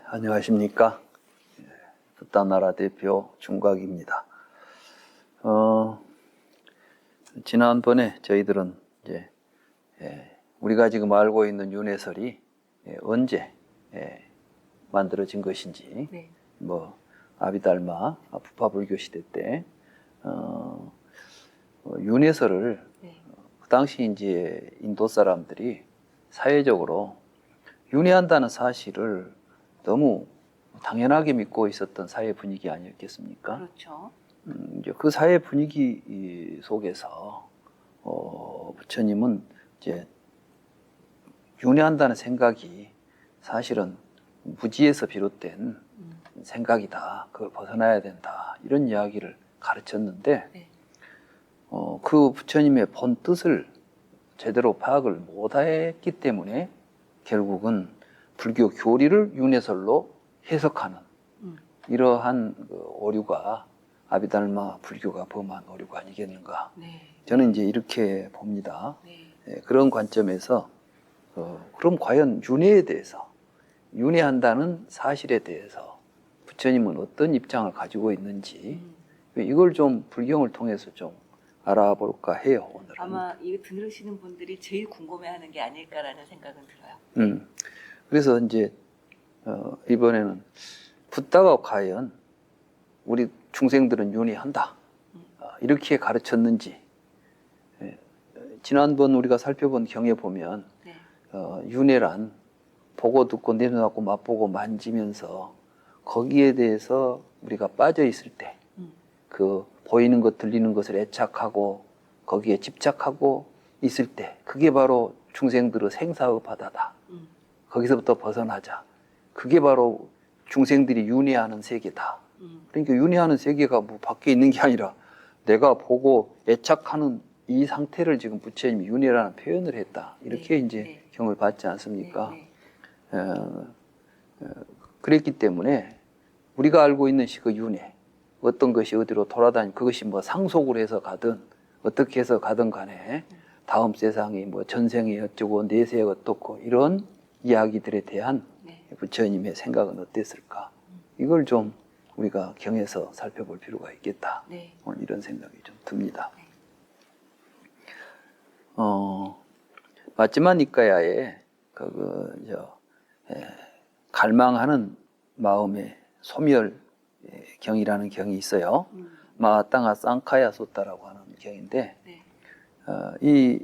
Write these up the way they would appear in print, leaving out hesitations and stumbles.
안녕하십니까. 붓다나라 대표 중각입니다. 지난번에 저희들은 이제 우리가 지금 알고 있는 윤회설이 언제 만들어진 것인지, 네. 뭐 아비달마 부파불교 시대 때 윤회설을 네. 그 당시 이제 인도 사람들이 사회적으로 윤회한다는 사실을 너무 당연하게 믿고 있었던 사회 분위기 아니었겠습니까? 그렇죠. 이제 그 사회 분위기 속에서 부처님은 이제 윤회한다는 생각이 사실은 무지에서 비롯된 생각이다. 그걸 벗어나야 된다. 이런 이야기를 가르쳤는데, 네. 그 부처님의 본 뜻을 제대로 파악을 못했기 때문에 결국은 불교 교리를 윤회설로 해석하는 이러한 그 오류가 아비달마 불교가 범한 오류가 아니겠는가. 네. 저는 이제 이렇게 봅니다. 네. 그런 관점에서 그럼 과연 윤회에 대해서, 윤회한다는 사실에 대해서 부처님은 어떤 입장을 가지고 있는지 이걸 좀 불경을 통해서 좀 알아볼까 해요, 오늘은. 아마 이거 들으시는 분들이 제일 궁금해하는 게 아닐까라는 생각은 들어요. 그래서 이제 이번에는 붓다가 과연 우리 중생들은 윤회한다 이렇게 가르쳤는지, 지난번 우리가 살펴본 경에 보면 네. 윤회란 보고 듣고 냄새 맡고 맛보고 만지면서 거기에 대해서 우리가 빠져 있을 때 그 보이는 것 들리는 것을 애착하고 거기에 집착하고 있을 때 그게 바로 중생들의 생사의 바다다. 거기서부터 벗어나자. 그게 바로 중생들이 윤회하는 세계다. 그러니까 윤회하는 세계가 뭐 밖에 있는 게 아니라 내가 보고 애착하는 이 상태를 지금 부처님이 윤회라는 표현을 했다. 이렇게 네. 이제 네. 경을 받지 않습니까? 네. 네. 그랬기 때문에 우리가 알고 있는 그 윤회, 어떤 것이 어디로 돌아다니, 그것이 뭐 상속을 해서 가든 어떻게 해서 가든 간에 다음 세상이 뭐 전생이 어쩌고 내세가 어떻고 이런 이야기들에 대한 네. 부처님의 생각은 어땠을까? 이걸 좀 우리가 경에서 살펴볼 필요가 있겠다. 네. 오늘 이런 생각이 좀 듭니다. 네. 마지막 니까야에 갈망하는 마음의 소멸 경이라는 경이 있어요. 마땅하 쌍카야 소타라고 하는 경인데, 네. 이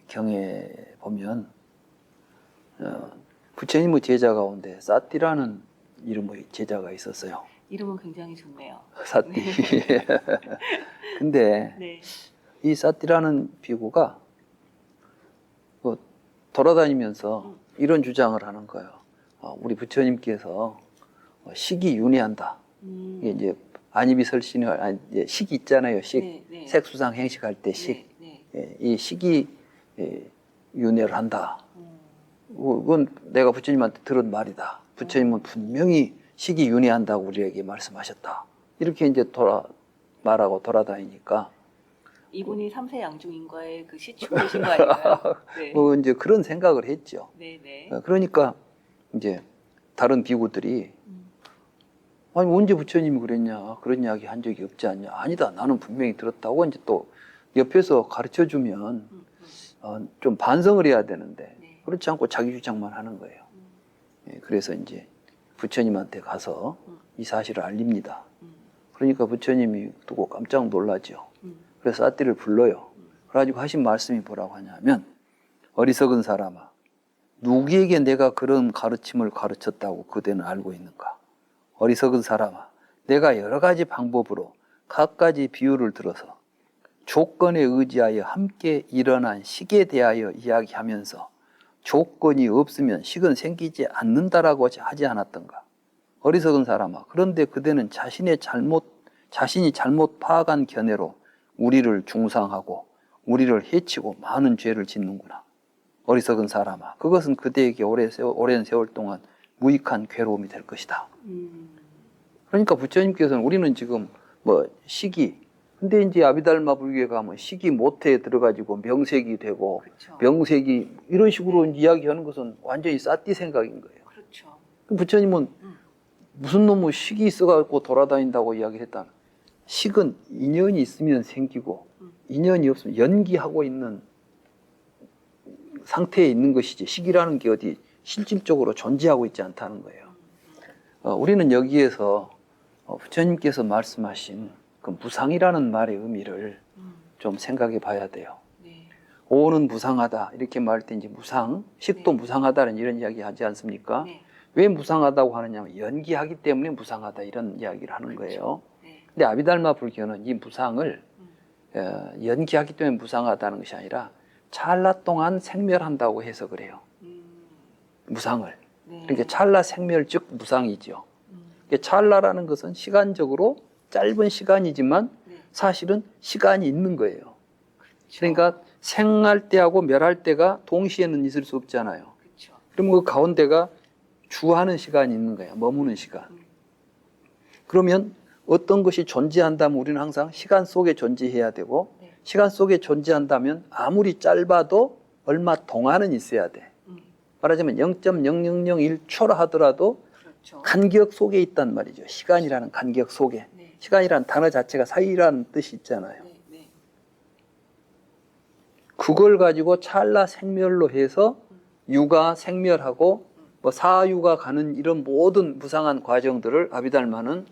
경에 보면 부처님의 제자 가운데 사띠라는 이름의 제자가 있었어요. 이름은 굉장히 좋네요. 사띠. 근데 네. 이 사띠라는 비구가 돌아다니면서 이런 주장을 하는 거예요. 우리 부처님께서 식이 윤회한다. 이게 이제 안이비설신을 식 있잖아요. 식. 네. 네. 색수상 행식할 때 식. 네. 네. 이 식이 윤회를 한다. 그건 내가 부처님한테 들은 말이다. 부처님은 분명히 식이 윤회한다고 우리에게 말씀하셨다. 이렇게 이제 말하고 돌아다니니까 이분이 삼세 양중인과의 그 시초이신 거 아닌가요? 네. 이제 그런 생각을 했죠. 네. 네. 그러니까 이제 다른 비구들이 아니 언제 부처님이 그랬냐, 그런 이야기 한 적이 없지 않냐. 아니다, 나는 분명히 들었다고 이제 또 옆에서 가르쳐 주면 좀 반성을 해야 되는데 네. 그렇지 않고 자기 주장만 하는 거예요. 그래서 이제 부처님한테 가서 이 사실을 알립니다. 그러니까 부처님이 두고 깜짝 놀라죠. 그래서 사띠를 불러요. 그래가지고 하신 말씀이 뭐라고 하냐면, 어리석은 사람아, 누구에게 내가 그런 가르침을 가르쳤다고 그대는 알고 있는가? 어리석은 사람아, 내가 여러 가지 방법으로 갖가지 비유를 들어서 조건에 의지하여 함께 일어난 식에 대하여 이야기하면서 조건이 없으면 식은 생기지 않는다라고 하지 않았던가? 어리석은 사람아, 그런데 그대는 자신이 잘못 파악한 견해로 우리를 중상하고 우리를 해치고 많은 죄를 짓는구나. 어리석은 사람아, 그것은 그대에게 오랜 세월 동안 무익한 괴로움이 될 것이다. 그러니까 부처님께서는 우리는 지금 뭐 식이, 근데 이제 아비달마 불교에 가면 식이 모태에 들어가지고 명색이 되고, 그렇죠. 명색이 이런 식으로 이야기하는 것은 완전히 싸띠 생각인 거예요. 그렇죠. 그 부처님은 무슨 놈의 식이 있어갖고 돌아다닌다고 이야기를 했다. 식은 인연이 있으면 생기고 인연이 없으면 연기하고 있는 상태에 있는 것이지 식이라는 게 어디 실질적으로 존재하고 있지 않다는 거예요. 우리는 여기에서 부처님께서 말씀하신 그 무상이라는 말의 의미를 좀 생각해 봐야 돼요. 네. 오는 무상하다 이렇게 말할 때 이제 무상, 식도 네. 무상하다는 이런 이야기 하지 않습니까? 네. 왜 무상하다고 하느냐면 연기하기 때문에 무상하다 이런 이야기를 하는 거예요. 네. 근데 아비달마 불교는 이 무상을 연기하기 때문에 무상하다는 것이 아니라 찰나 동안 생멸한다고 해서 그래요. 무상을. 네. 그러니까 찰나 생멸 즉 무상이죠. 그러니까 찰나라는 것은 시간적으로 짧은 시간이지만 네. 사실은 시간이 있는 거예요. 그렇죠. 그러니까 생할 때하고 멸할 때가 동시에는 있을 수 없잖아요. 그렇죠. 그러면 그 가운데가 주하는 시간이 있는 거야. 머무는 시간. 그러면 어떤 것이 존재한다면 우리는 항상 시간 속에 존재해야 되고 네. 시간 속에 존재한다면 아무리 짧아도 얼마 동안은 있어야 돼. 말하자면 0.0001초라 하더라도 그렇죠. 간격 속에 있단 말이죠. 시간이라는 간격 속에. 네. 시간이라는 단어 자체가 사이라는 뜻이 있잖아요. 네. 네. 그걸 가지고 찰나 생멸로 해서 유가 생멸하고 뭐 사유가 가는 이런 모든 무상한 과정들을 아비달마는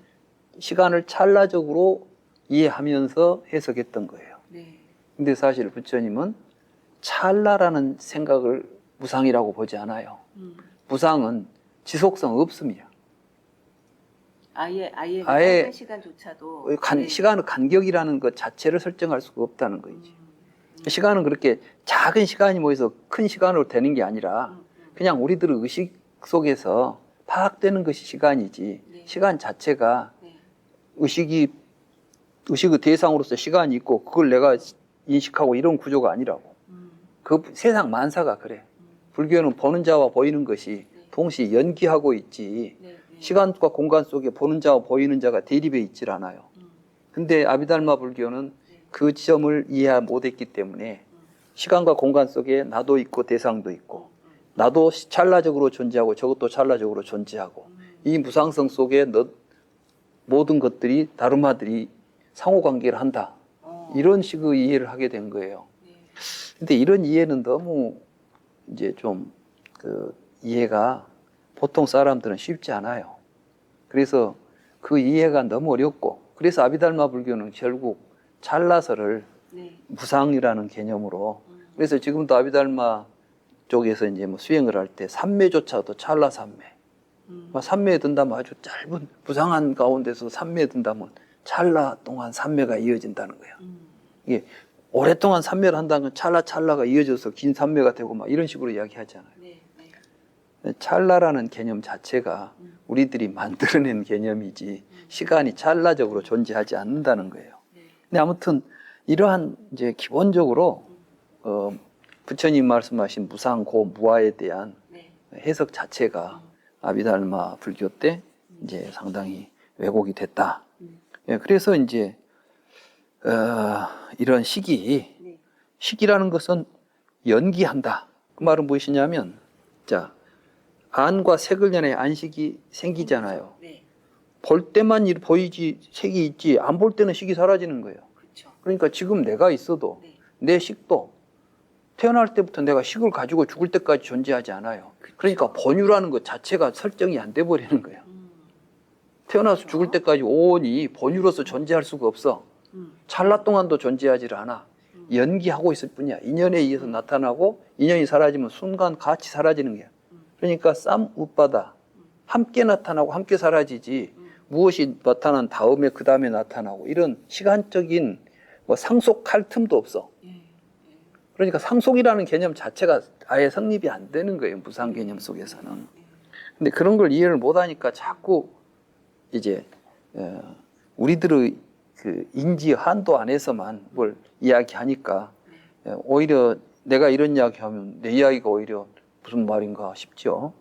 시간을 찰나적으로 이해하면서 해석했던 거예요. 네. 근데 사실 부처님은 찰나라는 생각을 무상이라고 보지 않아요. 무상은 지속성 없음이야. 아예 아예 짧은 시간조차도 네. 시간의 간격이라는 것 자체를 설정할 수가 없다는 거지. 시간은 그렇게 작은 시간이 모여서 큰 시간으로 되는 게 아니라 그냥 우리들의 의식 속에서 파악되는 것이 시간이지 네. 시간 자체가 네. 의식의 대상으로서 시간이 있고 그걸 내가 인식하고 이런 구조가 아니라고. 그 세상 만사가 그래. 불교는 보는 자와 보이는 것이 네. 동시에 연기하고 있지 네. 네. 시간과 공간 속에 보는 자와 보이는 자가 대립해 있질 않아요. 근데 아비달마 불교는 네. 그 지점을 이해 못했기 때문에 시간과 공간 속에 나도 있고 대상도 있고 나도 찰나적으로 존재하고 저것도 찰나적으로 존재하고 이 무상성 속에 모든 것들이 다루마들이 상호관계를 한다. 이런 식의 이해를 하게 된 거예요. 네. 근데 이런 이해는 너무 이제 좀 그 이해가 보통 사람들은 쉽지 않아요. 그래서 그 이해가 너무 어렵고 그래서 아비달마 불교는 결국 찰나서를 네. 무상이라는 개념으로 그래서 지금도 아비달마 쪽에서 이제 뭐 수행을 할 때 삼매조차도 찰나 삼매. 삼매에 든다면 아주 짧은 무상한 가운데서 삼매에 든다면 찰나 동안 삼매가 이어진다는 거예요. 이게 오랫동안 삼매를 한다는 건 찰나가 이어져서 긴 삼매가 되고 막 이런 식으로 이야기하잖아요. 네. 찰나라는 개념 자체가 우리들이 만들어낸 개념이지 시간이 찰나적으로 존재하지 않는다는 거예요. 네. 근데 아무튼 이러한 이제 기본적으로 부처님 말씀하신 무상고 무아에 대한 네. 해석 자체가 아비달마 불교 때 이제 상당히 왜곡이 됐다. 예, 그래서 이제 이런 네. 식이라는 것은 연기한다. 그 말은 무엇이냐면 자 안과 색을 연해 안식이 생기잖아요. 네. 볼 때만 보이지 색이 있지 안 볼 때는 식이 사라지는 거예요. 그렇죠. 그러니까 지금 내가 있어도 네. 내 식도 태어날 때부터 내가 식을 가지고 죽을 때까지 존재하지 않아요. 그러니까 본유라는 것 자체가 설정이 안 돼 버리는 거예요. 태어나서 그렇죠. 죽을 때까지 온이 본유로서 존재할 수가 없어. 찰나 동안도 존재하지 않아. 연기하고 있을 뿐이야. 인연에 의해서 나타나고 인연이 사라지면 순간 같이 사라지는 거야. 그러니까 쌈우빠다. 함께 나타나고 함께 사라지지 무엇이 나타난 다음에 그 다음에 나타나고 이런 시간적인 뭐 상속할 틈도 없어. 그러니까 상속이라는 개념 자체가 아예 성립이 안 되는 거예요. 무상 개념 속에서는. 근데 그런 걸 이해를 못하니까 자꾸 이제 우리들의 그 인지 한도 안에서만 뭘 이야기하니까 오히려 내가 이런 이야기하면 내 이야기가 오히려 무슨 말인가 싶죠.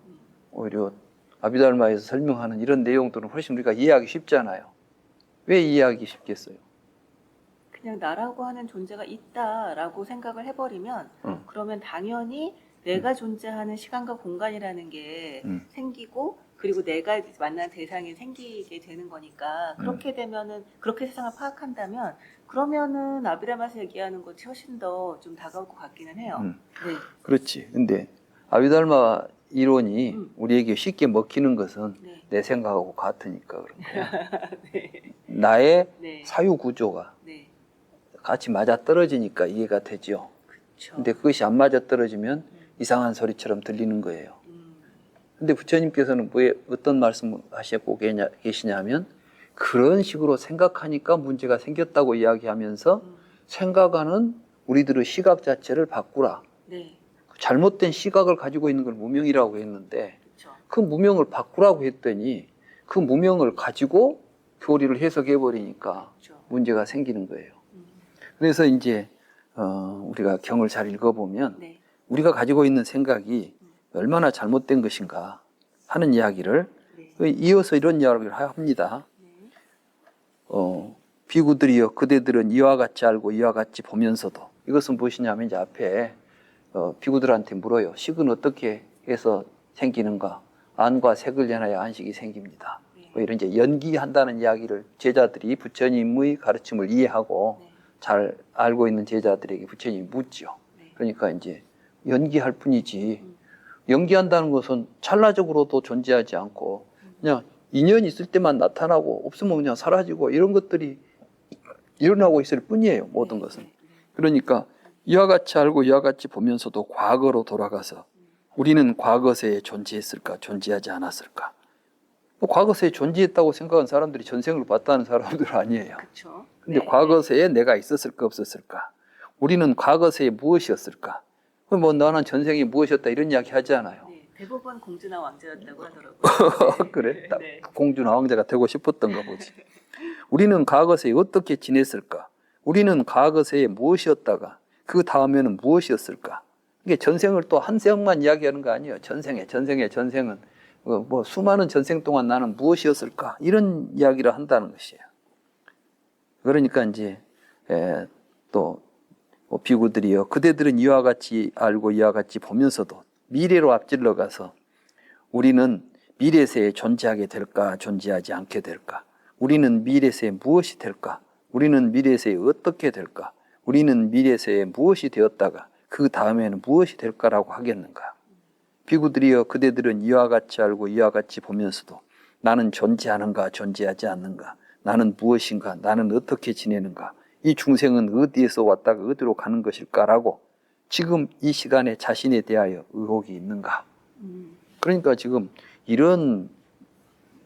오히려 아비달마에서 설명하는 이런 내용들은 훨씬 우리가 이해하기 쉽잖아요. 왜 이해하기 쉽겠어요? 그냥 나라고 하는 존재가 있다라고 생각을 해버리면 그러면 당연히 내가 존재하는 시간과 공간이라는 게 생기고 그리고 내가 만난 대상이 생기게 되는 거니까 그렇게 되면은 그렇게 세상을 파악한다면 그러면은 아비라마서 얘기하는 것이 훨씬 더 좀 다가올 것 같기는 해요. 네. 그렇지. 근데 아비달마 이론이 우리에게 쉽게 먹히는 것은 네. 내 생각하고 같으니까 그런 거야. 네. 나의 네. 사유 구조가 네. 같이 맞아 떨어지니까 이해가 되죠. 그렇죠. 근데 그것이 안 맞아 떨어지면 이상한 소리처럼 들리는 거예요. 근데 부처님께서는 왜 어떤 말씀을 하시고 계시냐면 그런 식으로 생각하니까 문제가 생겼다고 이야기하면서 생각하는 우리들의 시각 자체를 바꾸라. 네. 잘못된 시각을 가지고 있는 걸 무명이라고 했는데 그렇죠. 그 무명을 바꾸라고 했더니 그 무명을 가지고 교리를 해석해 버리니까 그렇죠. 문제가 생기는 거예요. 그래서 이제 우리가 경을 잘 읽어보면 네. 우리가 가지고 있는 생각이 얼마나 잘못된 것인가 하는 이야기를 네. 이어서 이런 이야기를 합니다. 네. 비구들이여 그대들은 이와 같이 알고 이와 같이 보면서도 이것은 무엇이냐면 이제 앞에 비구들한테 물어요. 식은 어떻게 해서 생기는가? 안과 색을 연하여 안식이 생깁니다. 네. 뭐 이런 이제 연기한다는 이야기를 제자들이 부처님의 가르침을 이해하고 네. 잘 알고 있는 제자들에게 부처님이 묻죠. 네. 그러니까 이제 연기할 뿐이지 연기한다는 것은 찰나적으로도 존재하지 않고 그냥 인연이 있을 때만 나타나고 없으면 그냥 사라지고 이런 것들이 일어나고 있을 뿐이에요. 모든 것은. 그러니까 이와 같이 알고 이와 같이 보면서도 과거로 돌아가서 우리는 과거세에 존재했을까 존재하지 않았을까. 뭐 과거세에 존재했다고 생각한 사람들이 전생을 봤다는 사람들 아니에요. 그렇죠. 근데 네. 과거세에 내가 있었을까 없었을까. 우리는 과거세에 무엇이었을까. 뭐 나는 전생에 무엇이었다 이런 이야기 하지 않아요. 네. 대부분 공주나 왕자였다고 하더라고요. 그래? 딱 네. 공주나 왕자가 되고 싶었던가 보지. 우리는 과거세에 어떻게 지냈을까? 우리는 과거세에 무엇이었다가 그 다음에는 무엇이었을까? 이게 전생을 또 한 생만 이야기하는 거 아니에요. 전생은 뭐 수많은 전생 동안 나는 무엇이었을까? 이런 이야기를 한다는 것이에요. 그러니까 이제 또 비구들이여 그대들은 이와 같이 알고 이와 같이 보면서도 미래로 앞질러 가서 우리는 미래세에 존재하게 될까 존재하지 않게 될까? 우리는 미래세에 무엇이 될까? 우리는 미래세에 어떻게 될까? 우리는 미래세에 무엇이 되었다가 그 다음에는 무엇이 될까라고 하겠는가? 비구들이여 그대들은 이와 같이 알고 이와 같이 보면서도 나는 존재하는가 존재하지 않는가? 나는 무엇인가? 나는 어떻게 지내는가? 이 중생은 어디에서 왔다가 어디로 가는 것일까라고 지금 이 시간에 자신에 대하여 의혹이 있는가? 그러니까 지금 이런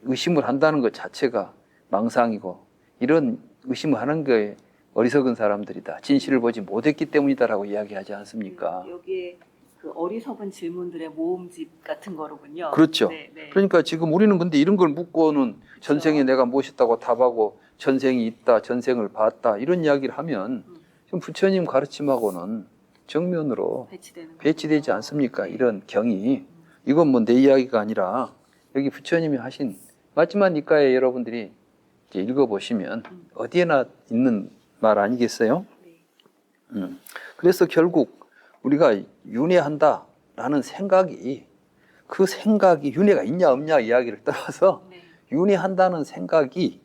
의심을 한다는 것 자체가 망상이고 이런 의심을 하는 게 어리석은 사람들이다. 진실을 보지 못했기 때문이다라고 이야기하지 않습니까? 여기에 그 어리석은 질문들의 모음집 같은 거로군요. 그렇죠. 네, 네. 그러니까 지금 우리는 근데 이런 걸 묻고는 전생에 내가 무엇이었다고 답하고 전생이 있다, 전생을 봤다 이런 이야기를 하면 지금 부처님 가르침하고는 정면으로 배치되지 거군요. 않습니까? 네. 이런 경이. 이건 뭐 내 이야기가 아니라 여기 부처님이 하신 마지막 니까에 여러분들이 이제 읽어보시면 어디에나 있는 말 아니겠어요? 네. 그래서 결국 우리가 윤회한다라는 생각이 그 생각이 윤회가 있냐 없냐 이야기를 떠나서 네. 윤회한다는 생각이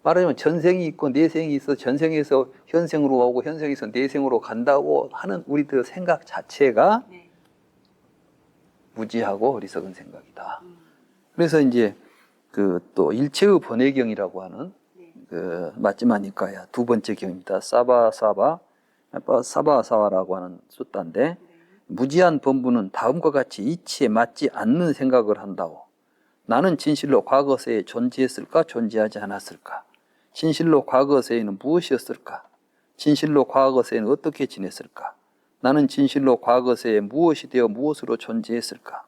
말하자면 전생이 있고 내생이 있어 전생에서 현생으로 오고 현생에서 내생으로 간다고 하는 우리들 생각 자체가 네. 무지하고 어리석은 생각이다. 그래서 이제 그 또 일체의 번외경이라고 하는 네. 그 마지막니까야 두 번째 경입니다. 사바사와라고 하는 숫자인데 네. 무지한 범부는 다음과 같이 이치에 맞지 않는 생각을 한다고. 나는 진실로 과거세에 존재했을까 존재하지 않았을까? 진실로 과거세에는 무엇이었을까? 진실로 과거세에는 어떻게 지냈을까? 나는 진실로 과거세에 무엇이 되어 무엇으로 존재했을까?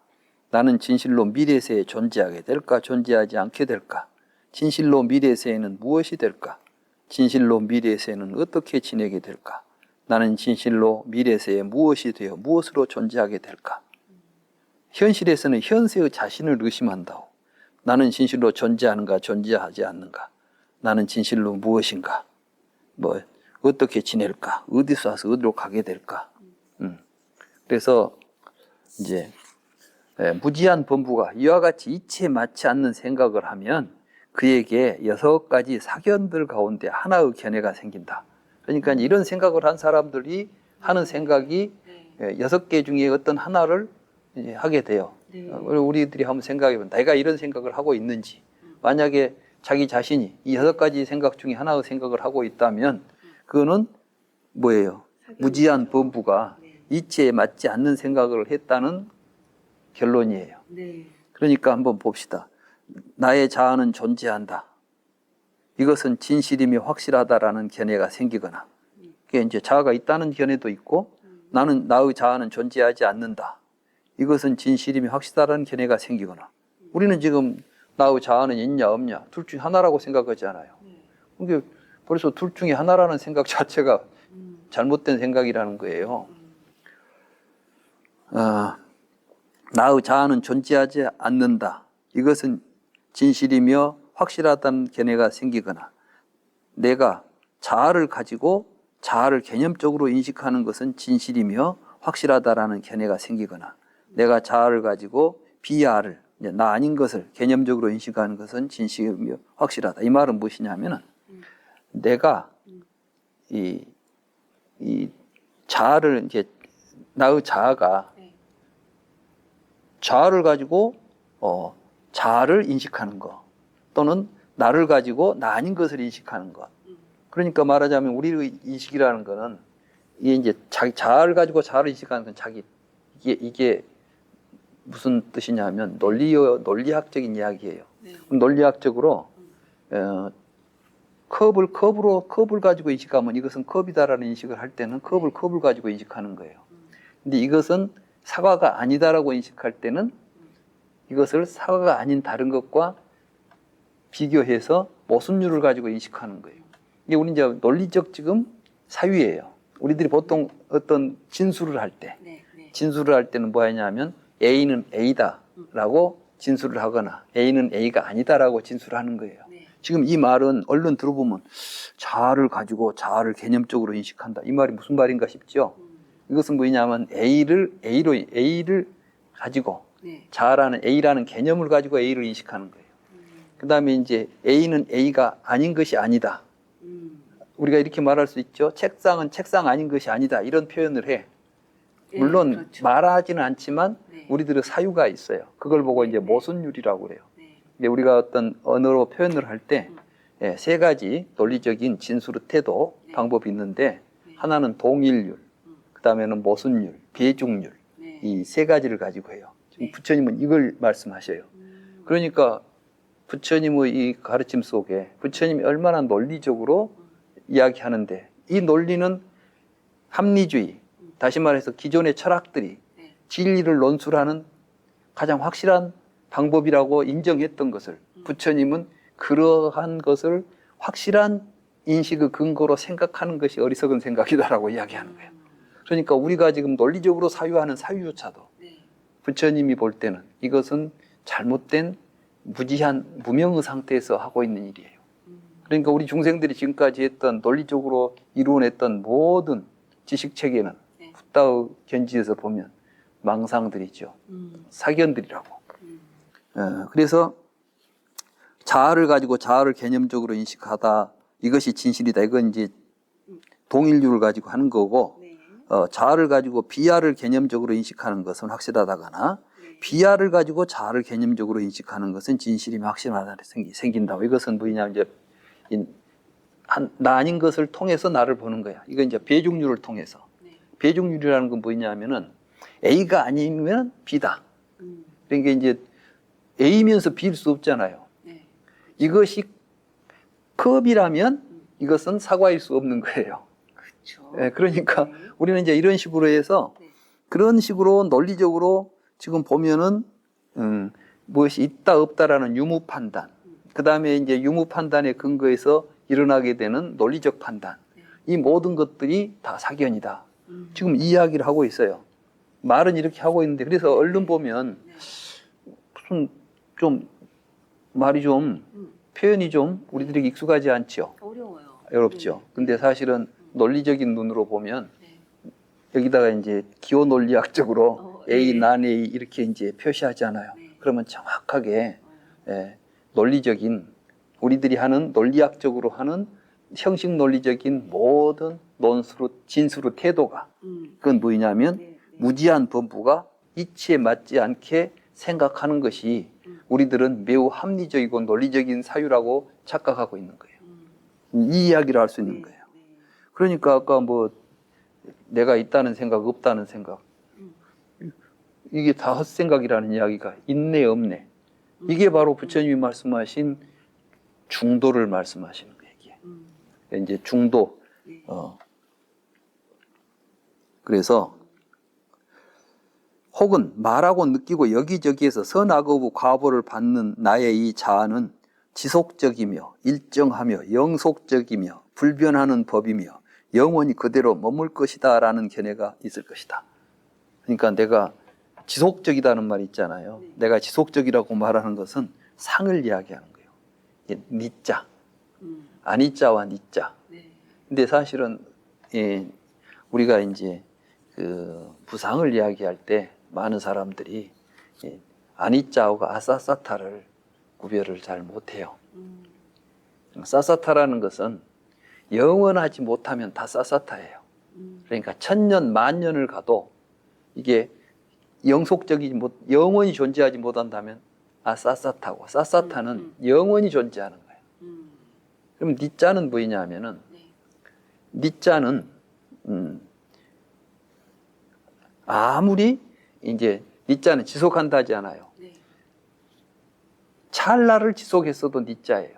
나는 진실로 미래세에 존재하게 될까 존재하지 않게 될까? 진실로 미래세에는 무엇이 될까? 진실로 미래세에는 어떻게 지내게 될까? 나는 진실로 미래세에 무엇이 되어 무엇으로 존재하게 될까? 현실에서는 현세의 자신을 의심한다고. 나는 진실로 존재하는가 존재하지 않는가? 나는 진실로 무엇인가? 뭐 어떻게 지낼까? 어디서 와서 어디로 가게 될까? 그래서 이제 무지한 범부가 이와 같이 이치에 맞지 않는 생각을 하면 그에게 6가지 사견들 가운데 하나의 견해가 생긴다. 그러니까 이런 생각을 한 사람들이 하는 생각이 6개 중에 어떤 하나를 이제 하게 돼요. 네. 우리들이 한번 생각해보면 내가 이런 생각을 하고 있는지, 만약에 자기 자신이 이 6가지 생각 중에 하나의 생각을 하고 있다면 그거는 뭐예요? 무지한 범부가 이치에 맞지 않는 생각을 했다는 결론이에요. 네. 그러니까 한번 봅시다. 나의 자아는 존재한다. 이것은 진실이며 확실하다라는 견해가 생기거나, 그게 이제 자아가 있다는 견해도 있고, 나의 자아는 존재하지 않는다. 이것은 진실이며 확실하다는 견해가 생기거나, 우리는 지금 나의 자아는 있냐 없냐 둘 중에 하나라고 생각하잖아요. 그게 벌써 둘 중에 하나라는 생각 자체가 잘못된 생각이라는 거예요. 나의 자아는 존재하지 않는다. 이것은 진실이며 확실하다는 견해가 생기거나, 내가 자아를 가지고 자아를 개념적으로 인식하는 것은 진실이며 확실하다라는 견해가 생기거나, 내가 자아를 가지고 비아를, 나 아닌 것을 개념적으로 인식하는 것은 진실이며 확실하다. 이 말은 무엇이냐면은, 내가 이 자아를 이제 나의 자아가 자아를 가지고 자아를 인식하는 것, 또는 나를 가지고 나 아닌 것을 인식하는 것. 그러니까 말하자면 우리의 인식이라는 거는 이게 이제 자기 자아를 가지고 자아를 인식하는 건 이게 무슨 뜻이냐면 논리학적인 이야기예요. 논리학적으로 컵을 가지고 인식하면 이것은 컵이다라는 인식을 할 때는 컵을 가지고 인식하는 거예요. 근데 이것은 사과가 아니다라고 인식할 때는 이것을 사과가 아닌 다른 것과 비교해서 모순율을 가지고 인식하는 거예요. 이게 우리 이제 논리적 지금 사유예요. 우리들이 보통 어떤 진술을 할 때는 뭐 하냐면 A는 A다라고 진술을 하거나 A는 A가 아니다라고 진술을 하는 거예요. 지금 이 말은 얼른 들어보면 자아를 가지고 자아를 개념적으로 인식한다. 이 말이 무슨 말인가 싶죠? 이것은 뭐냐면 A를 가지고 자아라는 A라는 개념을 가지고 A를 인식하는 거예요. 그 다음에 이제 A는 A가 아닌 것이 아니다. 우리가 이렇게 말할 수 있죠. 책상은 책상 아닌 것이 아니다. 이런 표현을 해. 물론 그렇죠. 말하지는 않지만 우리들의 사유가 있어요. 그걸 보고 이제 모순율이라고 그래요. 우리가 어떤 언어로 표현을 할 때 3가지 논리적인 진술의 태도 방법이 있는데, 하나는 동일률, 그 다음에는 모순율, 비중률, 이 3가지를 가지고 해요. 지금 부처님은 이걸 말씀하셔요. 그러니까 부처님의 이 가르침 속에 부처님이 얼마나 논리적으로 이야기하는데, 이 논리는 합리주의, 다시 말해서 기존의 철학들이 진리를 논술하는 가장 확실한 방법이라고 인정했던 것을 부처님은 그러한 것을 확실한 인식의 근거로 생각하는 것이 어리석은 생각이다라고 이야기하는 거예요. 그러니까 우리가 지금 논리적으로 사유하는 사유조차도 부처님이 볼 때는 이것은 잘못된 무명의 상태에서 하고 있는 일이에요. 그러니까 우리 중생들이 지금까지 했던 논리적으로 이루어냈던 모든 지식체계는 붓다의 견지에서 보면 망상들이죠. 사견들이라고. 그래서 자아를 가지고 자아를 개념적으로 인식하다, 이것이 진실이다. 이건 이제 동일률을 가지고 하는 거고, 자아를 가지고 비아를 개념적으로 인식하는 것은 확실하다거나, 비아를 가지고 자아를 개념적으로 인식하는 것은 진실이며 확실하다 생긴다고. 이것은 뭐냐면 이제 나 아닌 것을 통해서 나를 보는 거야. 이건 이제 배중률을 통해서. 배중률이라는 건 뭐냐면은 A가 아니면 B다. 그러니까 이제 A면서 B일 수 없잖아요. 이것이 컵이라면 이것은 사과일 수 없는 거예요. 그렇죠. 그러니까 우리는 이제 이런 식으로 해서 그런 식으로 논리적으로 지금 보면은 무엇이 있다 없다라는 유무 판단, 그 다음에 이제 유무 판단에 근거해서 일어나게 되는 논리적 판단, 이 모든 것들이 다 사견이다. 지금 이 이야기를 하고 있어요. 말은 이렇게 하고 있는데, 그래서 얼른 보면 무슨 좀 말이 좀 표현이 좀 우리들에게 익숙하지 않죠. 어렵죠. 근데 사실은 논리적인 눈으로 보면 여기다가 이제 기호 논리학적으로 A, 난 A 이렇게 이제 표시하잖아요. 네. 그러면 정확하게 논리적인 우리들이 하는 논리학적으로 하는 형식 논리적인 모든 논수로 진수로 태도가 그건 뭐냐면 네. 무지한 범부가 이치에 맞지 않게 생각하는 것이 우리들은 매우 합리적이고 논리적인 사유라고 착각하고 있는 거예요. 이 이야기를 할 수 있는 거예요. 그러니까 아까 뭐 내가 있다는 생각, 없다는 생각 이게 다 헛생각이라는 이야기가 있네 없네. 이게 바로 부처님이 말씀하신 중도를 말씀하시는 거예요. 이게. 이제 중도. 그래서 혹은 말하고 느끼고 여기저기에서 선악어부 과보를 받는 나의 이 자아는 지속적이며 일정하며 영속적이며 불변하는 법이며 영원히 그대로 머물 것이다 라는 견해가 있을 것이다. 그러니까 내가 지속적이다는 말이 있잖아요. 내가 지속적이라고 말하는 것은 상을 이야기하는 거예요. 니자, 아니자와 니자. 근데 사실은 우리가 이제 그 부상을 이야기할 때 많은 사람들이 아니자하고 아사사타를 구별을 잘 못해요. 사사타라는 것은 영원하지 못하면 다 사사타예요. 그러니까 천년, 만년을 가도 이게 영속적이지 못, 영원히 존재하지 못한다면 아사사타고 사사타는 영원히 존재하는 거예요. 그럼 니자는 뭐냐 하면은 니자는 아무리 이제 니자는 지속한다 하지 않아요. 찰나를 지속했어도 니자예요.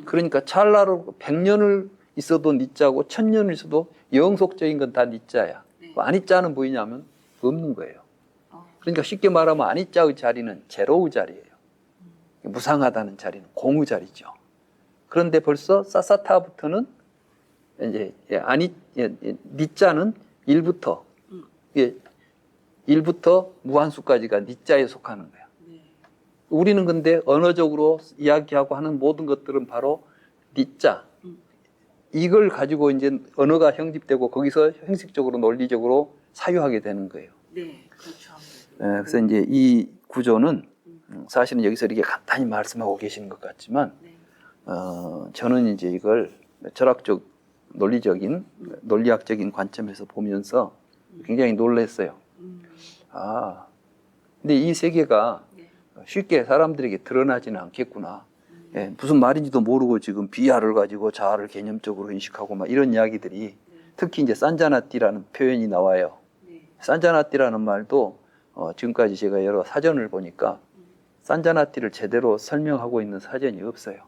그러니까 찰나로 100년을 있어도 니자고 1000년을 있어도 영속적인 건 다 니자야. 아니자는 뭐냐면 없는 거예요. 그러니까 쉽게 말하면 아니자의 자리는 제로의 자리예요. 무상하다는 자리는 공의 자리죠. 그런데 벌써 사사타부터는 이제 니자는 1부터 1부터 무한수까지가 니자에 속하는 거야. 우리는 근데 언어적으로 이야기하고 하는 모든 것들은 바로 니자. 이걸 가지고 이제 언어가 형집되고 거기서 형식적으로 논리적으로 사유하게 되는 거예요. 네, 그렇죠. 그래서 이제 이 구조는 사실은 여기서 이렇게 간단히 말씀하고 계시는 것 같지만 저는 이제 이걸 철학적 논리적인 논리학적인 관점에서 보면서 굉장히 놀랐어요. 아, 근데 이 세계가 쉽게 사람들에게 드러나지는 않겠구나. 무슨 말인지도 모르고 지금 비하를 가지고 자아를 개념적으로 인식하고 막 이런 이야기들이 특히 이제 산자나띠라는 표현이 나와요. 산자나띠라는 말도 지금까지 제가 여러 사전을 보니까 산자나띠를 제대로 설명하고 있는 사전이 없어요.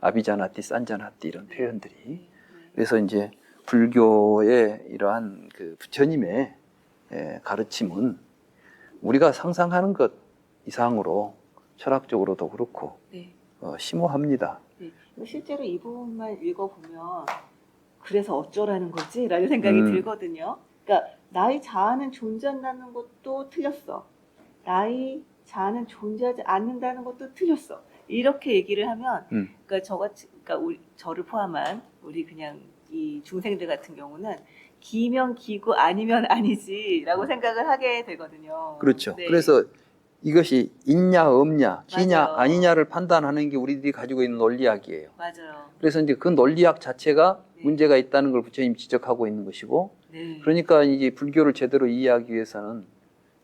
아비자나띠, 산자나띠 이런 표현들이. 그래서 이제 불교의 이러한 그 부처님의 가르침은 우리가 상상하는 것 이상으로 철학적으로도 그렇고 심오합니다. 실제로 이 부분만 읽어보면 그래서 어쩌라는 거지? 라는 생각이 들거든요. 그러니까 나의 자아는 존재한다는 것도 틀렸어. 나의 자아는 존재하지 않는다는 것도 틀렸어. 이렇게 얘기를 하면 그러니까 그러니까 저를 포함한 우리 그냥 이 중생들 같은 경우는 기면 기고 아니면 아니지라고 생각을 하게 되거든요. 그렇죠. 그래서 이것이 있냐 없냐, 기냐 아니냐를 판단하는 게 우리들이 가지고 있는 논리학이에요. 맞아요. 그래서 이제 그 논리학 자체가 문제가 있다는 걸 부처님이 지적하고 있는 것이고, 그러니까 이제 불교를 제대로 이해하기 위해서는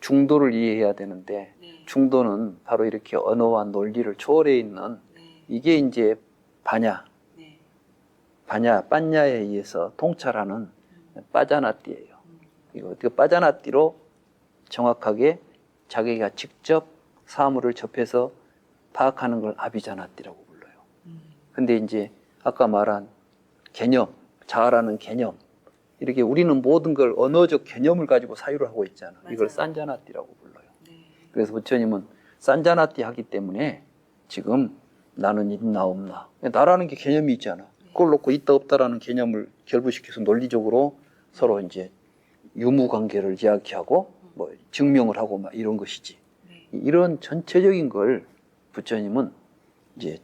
중도를 이해해야 되는데, 중도는 바로 이렇게 언어와 논리를 초월해 있는 이게 이제 빠냐에 의해서 통찰하는 빠자나띠예요. 이거 빠자나띠로 정확하게 자기가 직접 사물을 접해서 파악하는 걸 아비자나띠라고 불러요. 근데 이제 아까 말한 개념, 자아라는 개념, 이렇게 우리는 모든 걸 언어적 개념을 가지고 사유를 하고 있잖아. 맞아요. 이걸 산자나띠라고 불러요. 그래서 부처님은 산자나띠 하기 때문에 지금 나는 있나 없나. 나라는 게 개념이 있잖아. 그걸 놓고 있다 없다라는 개념을 결부시켜서 논리적으로 서로 이제 유무관계를 이야기하고 뭐 증명을 하고 막 이런 것이지. 이런 전체적인 걸 부처님은 이제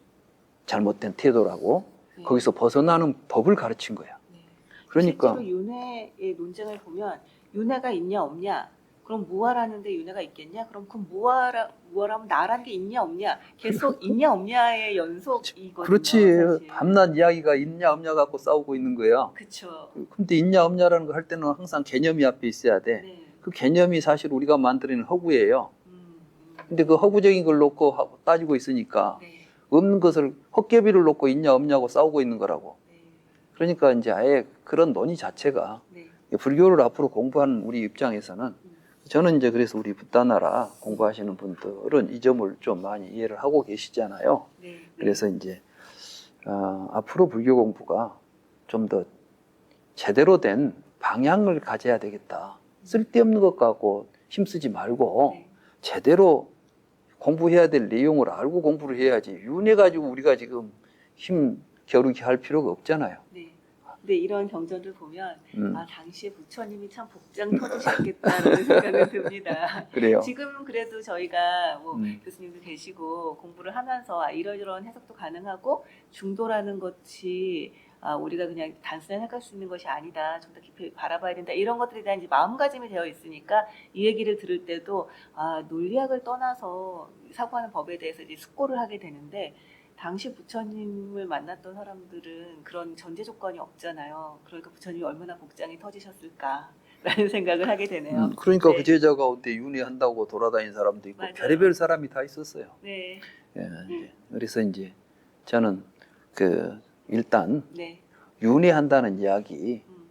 잘못된 태도라고 거기서 벗어나는 법을 가르친 거야. 그러니까 실제로 윤회의 논쟁을 보면 윤회가 있냐 없냐, 그럼 무화라는데 윤회가 있겠냐? 그럼 그 무화라면 나라는 게 있냐 없냐? 계속 있냐 없냐의 연속이거든요. 그렇지. 사실. 밤낮 이야기가 있냐 없냐 갖고 싸우고 있는 거야. 그쵸. 근데 있냐 없냐라는 거 할 때는 항상 개념이 앞에 있어야 돼. 네. 그 개념이 사실 우리가 만들어낸 허구예요. 음. 근데 그 허구적인 걸 놓고 따지고 있으니까 네. 없는 것을 헛개비를 놓고 있냐 없냐고 싸우고 있는 거라고. 네. 그러니까 이제 아예 그런 논의 자체가 네. 불교를 앞으로 공부하는 우리 입장에서는 저는 이제 그래서 우리 붓다나라 공부하시는 분들은 이 점을 좀 많이 이해를 하고 계시잖아요. 네. 그래서 이제 앞으로 불교 공부가 좀 더 제대로 된 방향을 가져야 되겠다. 쓸데없는 것 갖고 힘쓰지 말고 네. 제대로 공부해야 될 내용을 알고 공부를 해야지. 윤회 가지고 우리가 지금 힘 겨루기 할 필요가 없잖아요. 네. 근데 이런 경전들 보면 음. 당시에 부처님이 참 복장 터지셨겠다는 생각이 듭니다. 그래요. 지금 그래도 저희가 뭐 음. 교수님도 계시고 공부를 하면서 이러이러한 해석도 가능하고 중도라는 것이 우리가 그냥 단순히 생각할 수 있는 것이 아니다. 좀 더 깊이 바라봐야 된다. 이런 것들에 대한 이제 마음가짐이 되어 있으니까 이 얘기를 들을 때도 논리학을 떠나서 사고하는 법에 대해서 이제 숙고를 하게 되는데 당시 부처님을 만났던 사람들은 그런 전제 조건이 없잖아요. 그러니까 부처님이 얼마나 복장이 터지셨을까라는 생각을 하게 되네요. 그러니까 네. 그 제자가 어때 윤회한다고 돌아다니는 사람도 있고 맞아요. 별의별 사람이 다 있었어요. 네, 예, 이제 그래서 이제 저는 일단 네, 윤회한다는 이야기, 음,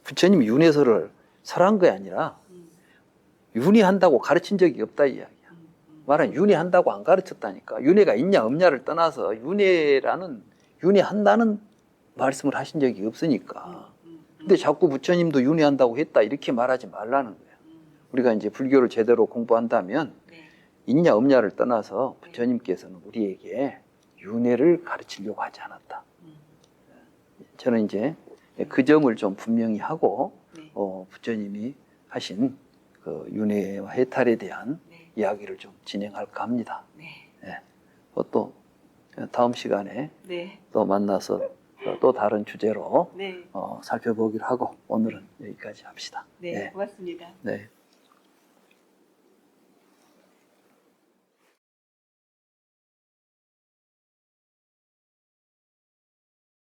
부처님이 윤회설을 설한 게 아니라 음, 윤회한다고 가르친 적이 없다 이 이야기야. 말은 윤회한다고 안 가르쳤다니까. 윤회가 있냐 없냐를 떠나서 윤회한다는 말씀을 하신 적이 없으니까. 근데 자꾸 부처님도 윤회한다고 했다 이렇게 말하지 말라는 거야. 우리가 이제 불교를 제대로 공부한다면 네, 있냐 없냐를 떠나서 부처님께서는 우리에게 윤회를 가르치려고 하지 않았다. 저는 이제 그 점을 좀 분명히 하고 네, 부처님이 하신 그 윤회와 해탈에 대한 네, 이야기를 좀 진행할까 합니다. 네, 또 다음 시간에 네, 또 만나서 또 다른 주제로 네, 살펴보기로 하고 오늘은 여기까지 합시다. 네, 고맙습니다. 네.